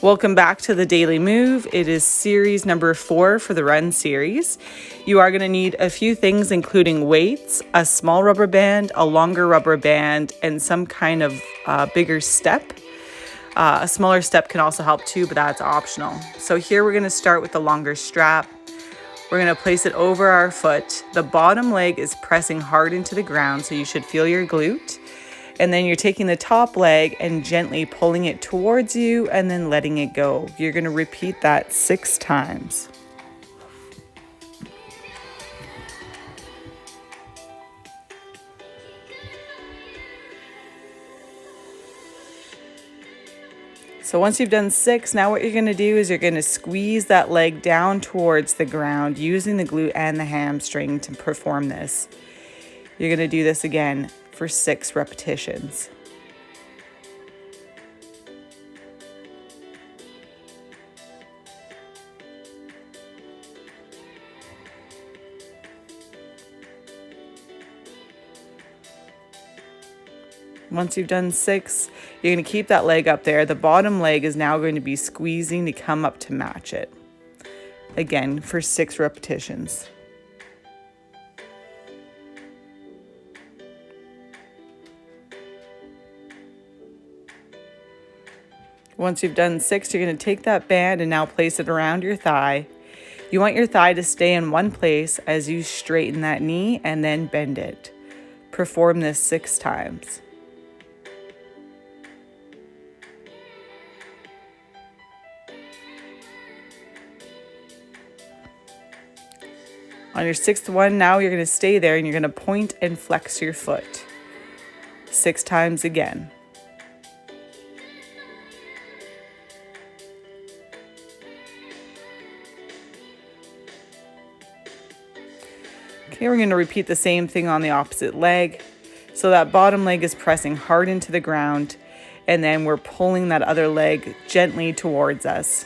Welcome back to the Daily Move. It is series number 4 for the run series. You are going to need a few things, including weights, a small rubber band, a longer rubber band, and some kind of bigger step. A smaller step can also help too, but that's optional. So here we're going to start with the longer strap. We're going to place it over our foot. The bottom leg is pressing hard into the ground, so you should feel your glute. And then you're taking the top leg and gently pulling it towards you and then letting it go. You're going to repeat that 6 times. So once you've done 6, now what you're going to do is you're going to squeeze that leg down towards the ground using the glute and the hamstring to perform this. You're going to do this again for 6 repetitions. Once you've done 6, you're going to keep that leg up there. The bottom leg is now going to be squeezing to come up to match it. Again, for 6 repetitions. Once you've done 6, you're going to take that band and now place it around your thigh. You want your thigh to stay in one place as you straighten that knee and then bend it. Perform this 6 times. On your 6th one, now you're going to stay there and you're going to point and flex your foot 6 times again. Okay, we're going to repeat the same thing on the opposite leg. So that bottom leg is pressing hard into the ground, and then we're pulling that other leg gently towards us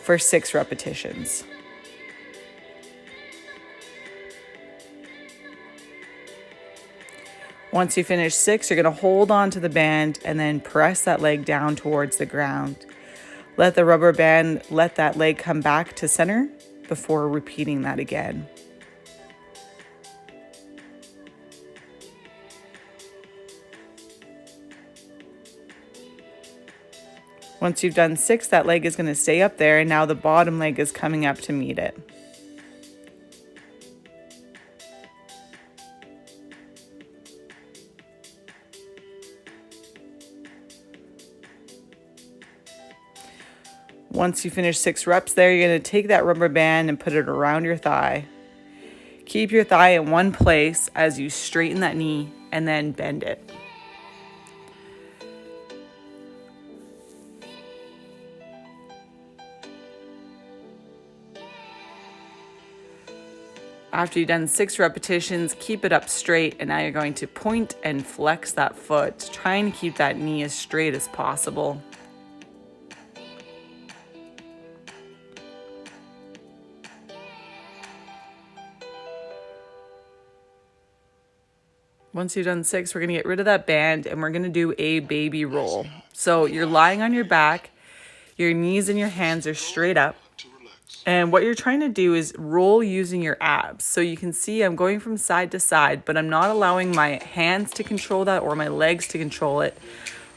for 6 repetitions. Once you finish 6, you're going to hold on to the band and then press that leg down towards the ground. Let the rubber band let that leg come back to center before repeating that again. Once you've done 6, that leg is going to stay up there, and now the bottom leg is coming up to meet it. Once you finish 6 reps there, you're going to take that rubber band and put it around your thigh. Keep your thigh in one place as you straighten that knee and then bend it. After you've done 6 repetitions, keep it up straight, and now you're going to point and flex that foot, trying to keep that knee as straight as possible. Once you've done 6, we're going to get rid of that band and we're going to do a baby roll. So you're lying on your back, your knees and your hands are straight up. And what you're trying to do is roll using your abs. So you can see I'm going from side to side, but I'm not allowing my hands to control that or my legs to control it.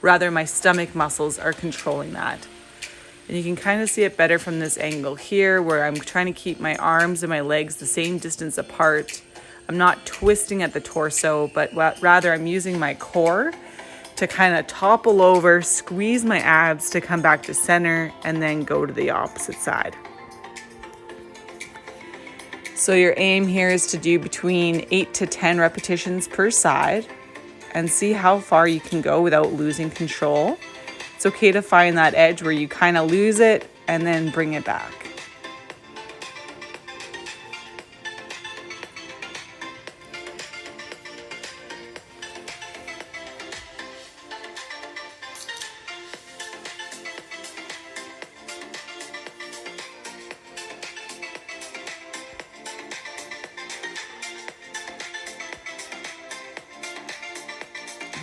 Rather, my stomach muscles are controlling that. And you can kind of see it better from this angle here, where I'm trying to keep my arms and my legs the same distance apart. I'm not twisting at the torso, but rather I'm using my core to kind of topple over, squeeze my abs to come back to center, and then go to the opposite side. So your aim here is to do between 8 to 10 repetitions per side and see how far you can go without losing control. It's okay to find that edge where you kind of lose it and then bring it back.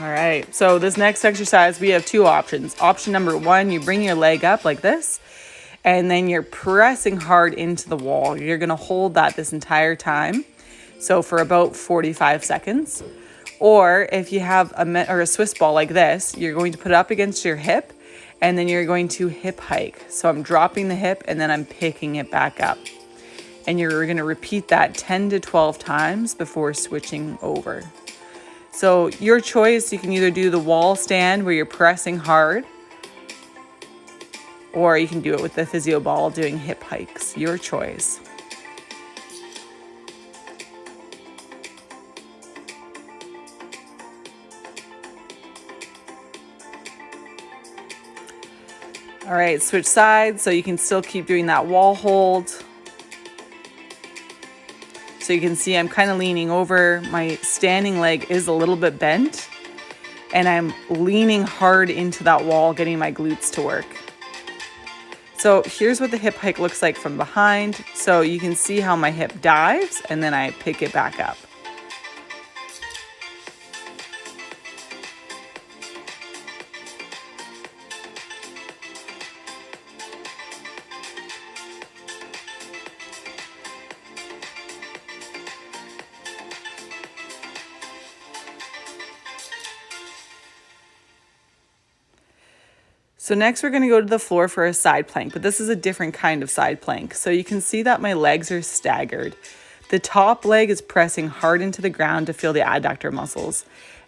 All right, so this next exercise, we have two options. Option number one, you bring your leg up like this, and then you're pressing hard into the wall. You're gonna hold that this entire time, so for about 45 seconds. Or if you have a Swiss ball like this, you're going to put it up against your hip, and then you're going to hip hike. So I'm dropping the hip, and then I'm picking it back up. And you're gonna repeat that 10 to 12 times before switching over. So your choice, you can either do the wall stand where you're pressing hard, or you can do it with the physio ball doing hip hikes. Your choice. All right, switch sides so you can still keep doing that wall hold. So you can see I'm kind of leaning over. My standing leg is a little bit bent, and I'm leaning hard into that wall, getting my glutes to work. So here's what the hip hike looks like from behind. So you can see how my hip dives, and then I pick it back up. So next we're going to go to the floor for a side plank, but this is a different kind of side plank. So you can see that my legs are staggered. The top leg is pressing hard into the ground to feel the adductor muscles,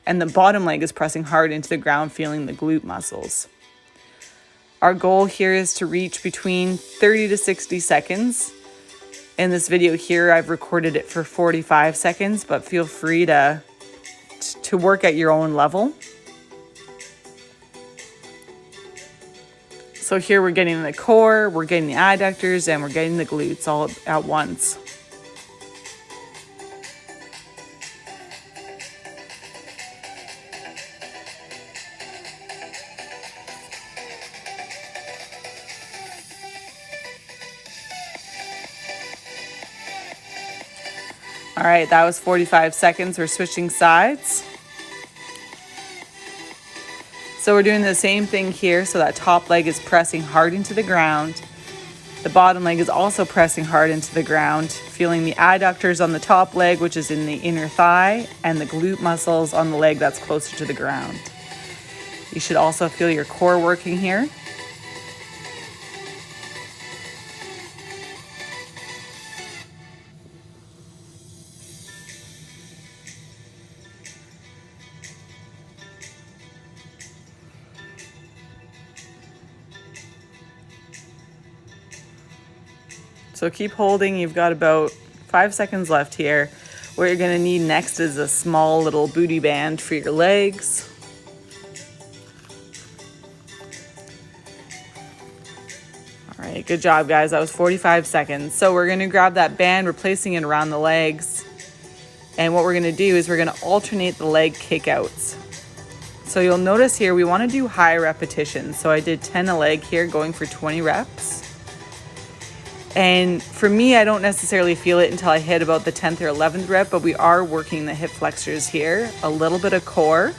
and the bottom leg is pressing hard into the ground, feeling the glute muscles. Our goal here is to reach between 30 to 60 seconds. In this video here, I've recorded it for 45 seconds, but feel free to work at your own level. So here we're getting the core, we're getting the adductors, and we're getting the glutes all at once. All right, that was 45 seconds. We're switching sides. So we're doing the same thing here. So that top leg is pressing hard into the ground. The bottom leg is also pressing hard into the ground, feeling the adductors on the top leg, which is in the inner thigh, and the glute muscles on the leg that's closer to the ground. You should also feel your core working here. So keep holding. You've got about 5 seconds left here. What you're going to need next is a small little booty band for your legs. All right, good job, guys. That was 45 seconds. So we're going to grab that band, we're placing it around the legs. And what we're going to do is we're going to alternate the leg kickouts. So you'll notice here we want to do high repetitions. So I did 10 a leg here, going for 20 reps. And for me, I don't necessarily feel it until I hit about the 10th or 11th rep, but we are working the hip flexors here, a little bit of core.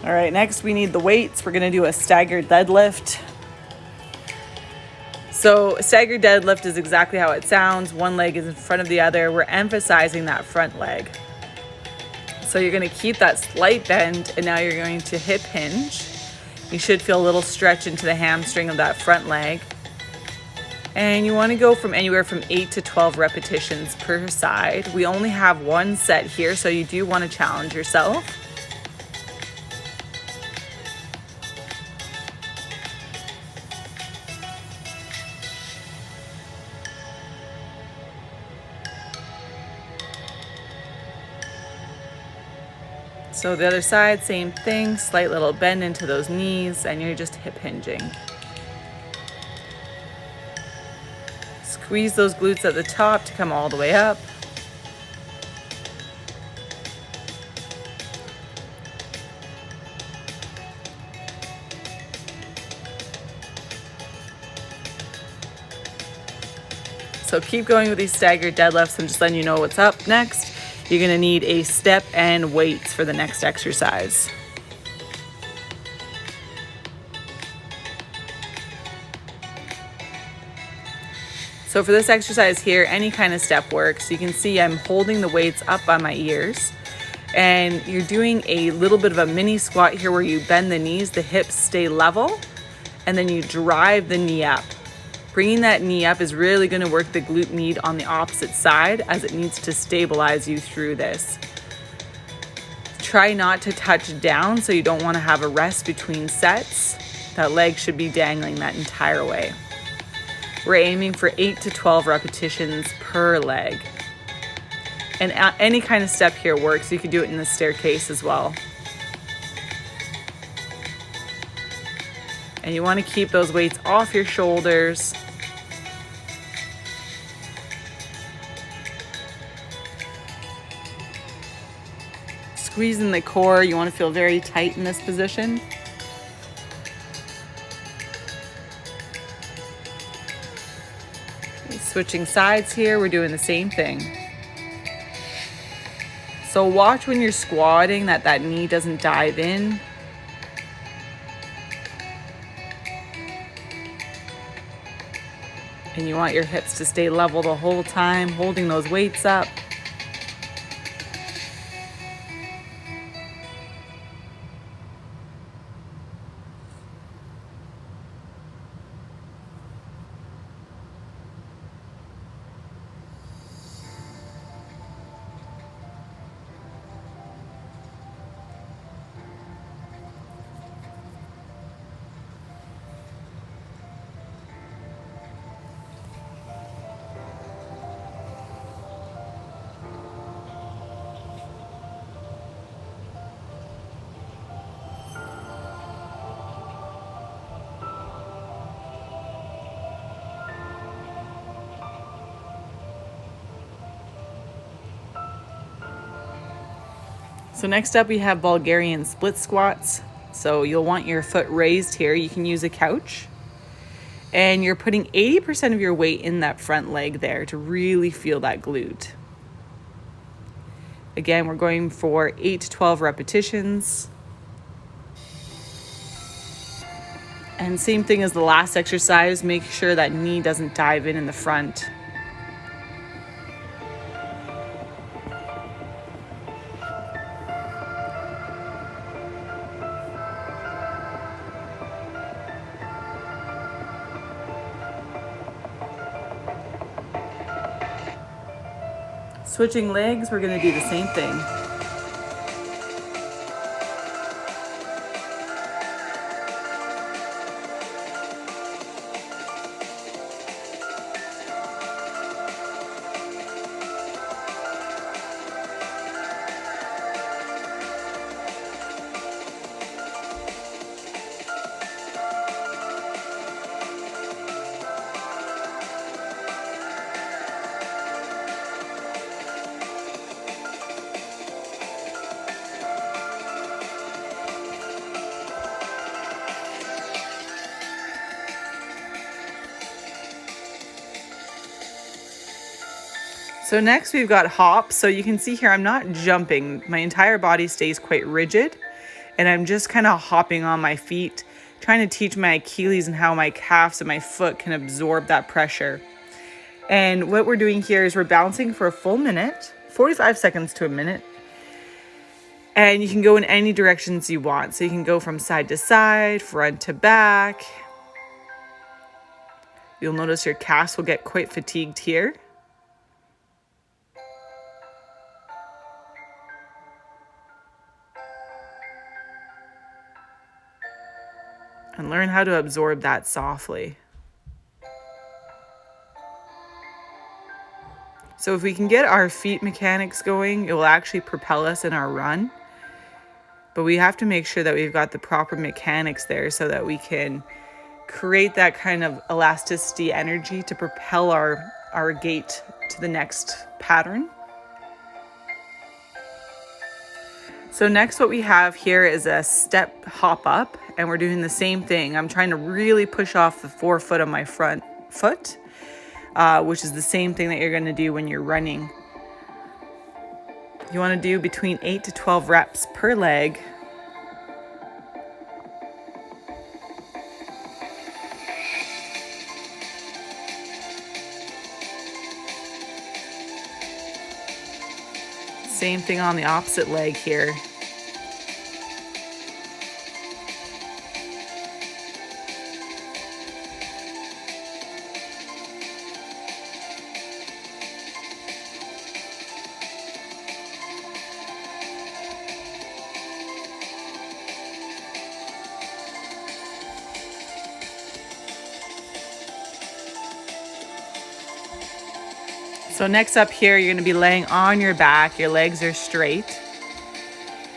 All right, next we need the weights. We're gonna do a staggered deadlift. So a staggered deadlift is exactly how it sounds. One leg is in front of the other. We're emphasizing that front leg. So you're gonna keep that slight bend, and now you're going to hip hinge. You should feel a little stretch into the hamstring of that front leg. And you want to go from anywhere from 8 to 12 repetitions per side. We only have one set here, so you do want to challenge yourself. So the other side, same thing, slight little bend into those knees, and you're just hip hinging. Squeeze those glutes at the top to come all the way up. So keep going with these staggered deadlifts. I'm just letting you know what's up next. You're gonna need a step and weights for the next exercise. So for this exercise here, any kind of step works. You can see I'm holding the weights up by my ears, and you're doing a little bit of a mini squat here where you bend the knees, the hips stay level, and then you drive the knee up. Bringing that knee up is really going to work the glute med on the opposite side, as it needs to stabilize you through this. Try not to touch down, so you don't want to have a rest between sets. That leg should be dangling that entire way. We're aiming for 8 to 12 repetitions per leg. And any kind of step here works. You can do it in the staircase as well. And you want to keep those weights off your shoulders. Squeezing the core. You want to feel very tight in this position. Switching sides here, we're doing the same thing. So watch when you're squatting that knee doesn't dive in. And you want your hips to stay level the whole time, holding those weights up. So next up we have Bulgarian split squats. So you'll want your foot raised here. You can use a couch. And you're putting 80% of your weight in that front leg there to really feel that glute. Again, we're going for 8 to 12 repetitions. And same thing as the last exercise, make sure that knee doesn't dive in the front. Switching legs, we're going to do the same thing. So next we've got hops. So you can see here, I'm not jumping. My entire body stays quite rigid, and I'm just kind of hopping on my feet, trying to teach my Achilles and how my calves and my foot can absorb that pressure. And what we're doing here is we're bouncing for a full minute, 45 seconds to a minute. And you can go in any directions you want. So you can go from side to side, front to back. You'll notice your calves will get quite fatigued here. And learn how to absorb that softly. So if we can get our feet mechanics going, it will actually propel us in our run. But we have to make sure that we've got the proper mechanics there so that we can create that kind of elasticity energy to propel our gait to the next pattern. So next what we have here is a step hop up, and we're doing the same thing. I'm trying to really push off the forefoot of my front foot, which is the same thing that you're going to do when you're running. You want to do between 8 to 12 reps per leg. Same thing on the opposite leg here. So next up here, you're going to be laying on your back. Your legs are straight.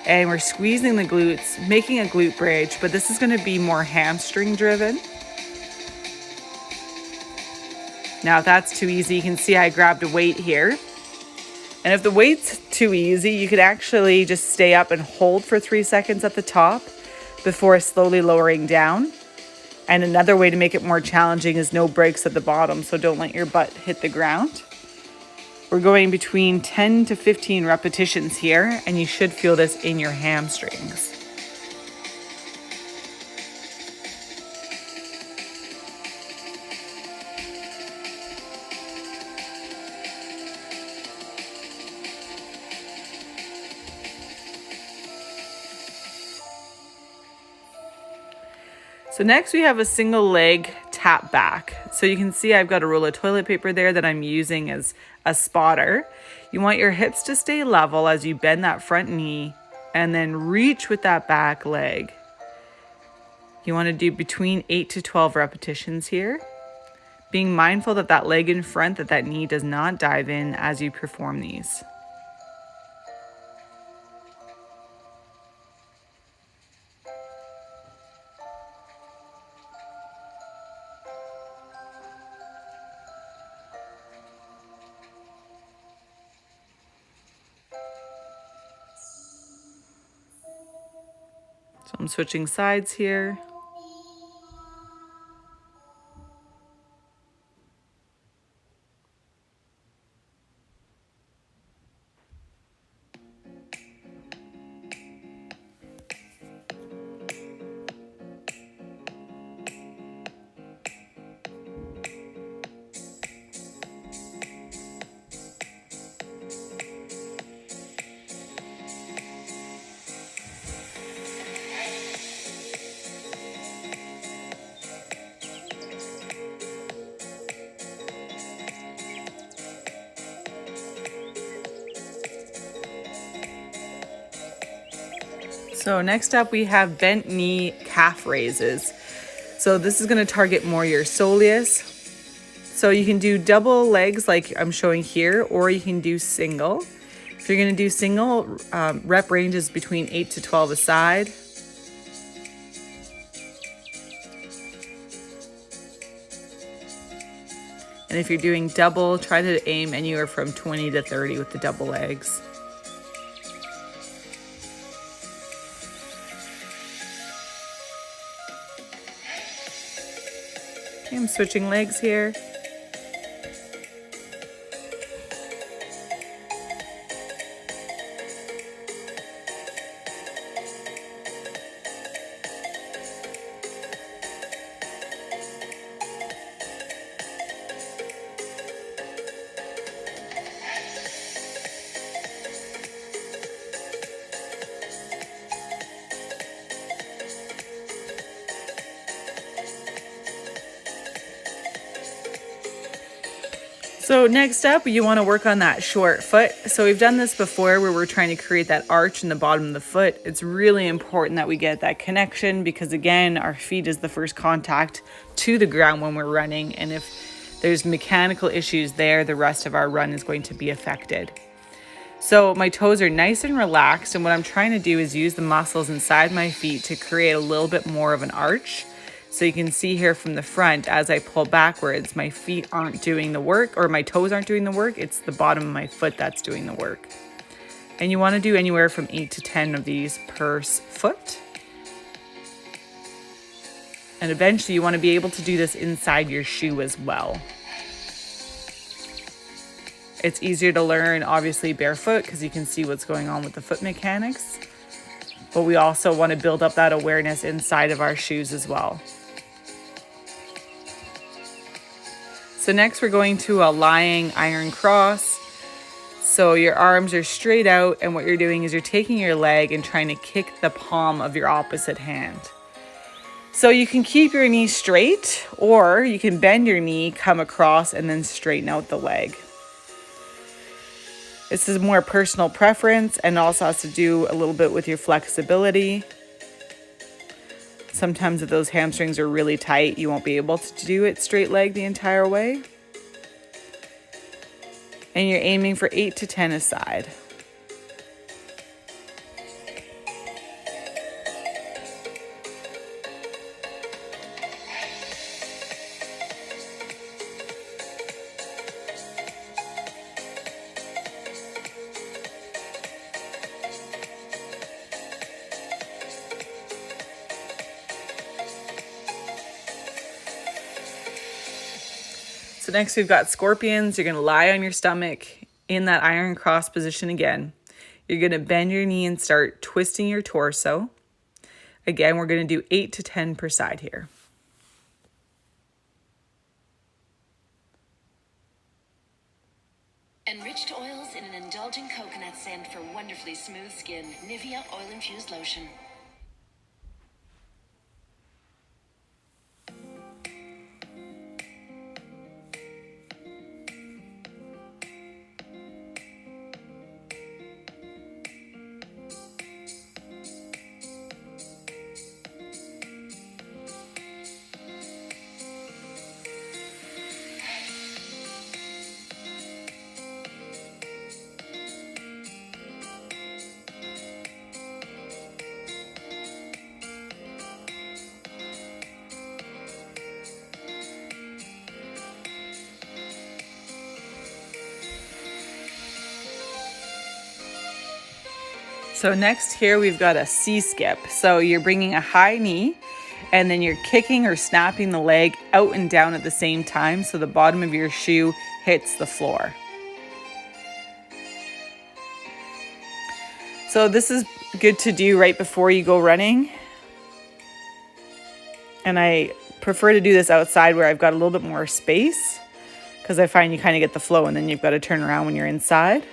And we're squeezing the glutes, making a glute bridge, but this is going to be more hamstring driven. Now, if that's too easy, you can see I grabbed a weight here. And if the weight's too easy, you could actually just stay up and hold for 3 seconds at the top before slowly lowering down. And another way to make it more challenging is no breaks at the bottom, so don't let your butt hit the ground. We're going between 10 to 15 repetitions here, and you should feel this in your hamstrings. So next we have a single leg tap back. So you can see I've got a roll of toilet paper there that I'm using as a spotter. You want your hips to stay level as you bend that front knee and then reach with that back leg. You want to do between 8 to 12 repetitions here. Being mindful that that leg in front, that knee does not dive in as you perform these. So I'm switching sides here. So next up we have bent knee calf raises. So this is going to target more your soleus. So you can do double legs like I'm showing here, or you can do single. If you're going to do single, rep range is between 8 to 12 a side. And if you're doing double, try to aim anywhere from 20 to 30 with the double legs. Okay, I'm switching legs here. So next up, you want to work on that short foot. So we've done this before where we're trying to create that arch in the bottom of the foot. It's really important that we get that connection because again, our feet is the first contact to the ground when we're running. And if there's mechanical issues there, the rest of our run is going to be affected. So my toes are nice and relaxed. And what I'm trying to do is use the muscles inside my feet to create a little bit more of an arch. So you can see here from the front, as I pull backwards, my feet aren't doing the work, or my toes aren't doing the work. It's the bottom of my foot that's doing the work. And you want to do anywhere from 8 to 10 of these per foot. And eventually you want to be able to do this inside your shoe as well. It's easier to learn, obviously, barefoot because you can see what's going on with the foot mechanics. But we also want to build up that awareness inside of our shoes as well. So next we're going to a lying iron cross. So your arms are straight out and what you're doing is you're taking your leg and trying to kick the palm of your opposite hand. So you can keep your knee straight or you can bend your knee, come across and then straighten out the leg. This is more personal preference and also has to do a little bit with your flexibility. Sometimes if those hamstrings are really tight, you won't be able to do it straight leg the entire way. And you're aiming for 8 to 10 a side. So next we've got scorpions. You're going to lie on your stomach in that iron cross position again. You're going to bend your knee and start twisting your torso. Again, we're going to do 8 to 10 per side here. Enriched oils in an indulgent coconut scent for wonderfully smooth skin. Nivea Oil Infused Lotion. So next here we've got a C-skip. So you're bringing a high knee and then you're kicking or snapping the leg out and down at the same time so the bottom of your shoe hits the floor. So this is good to do right before you go running. And I prefer to do this outside where I've got a little bit more space because I find you kind of get the flow and then you've got to turn around when you're inside.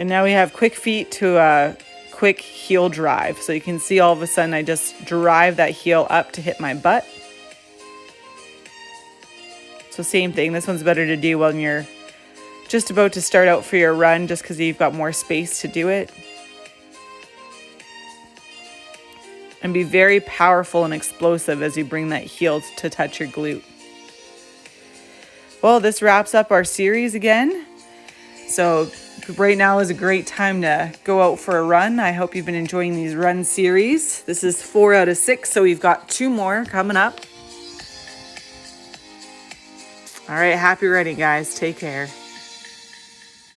And now we have quick feet to a quick heel drive. So you can see all of a sudden I just drive that heel up to hit my butt. So same thing, this one's better to do when you're just about to start out for your run just because you've got more space to do it. And be very powerful and explosive as you bring that heel to touch your glute. Well, this wraps up our series again. So right now is a great time to go out for a run. I hope you've been enjoying these run series. This is 4 out of 6, so we've got 2 more coming up. All right, happy running, guys. Take care.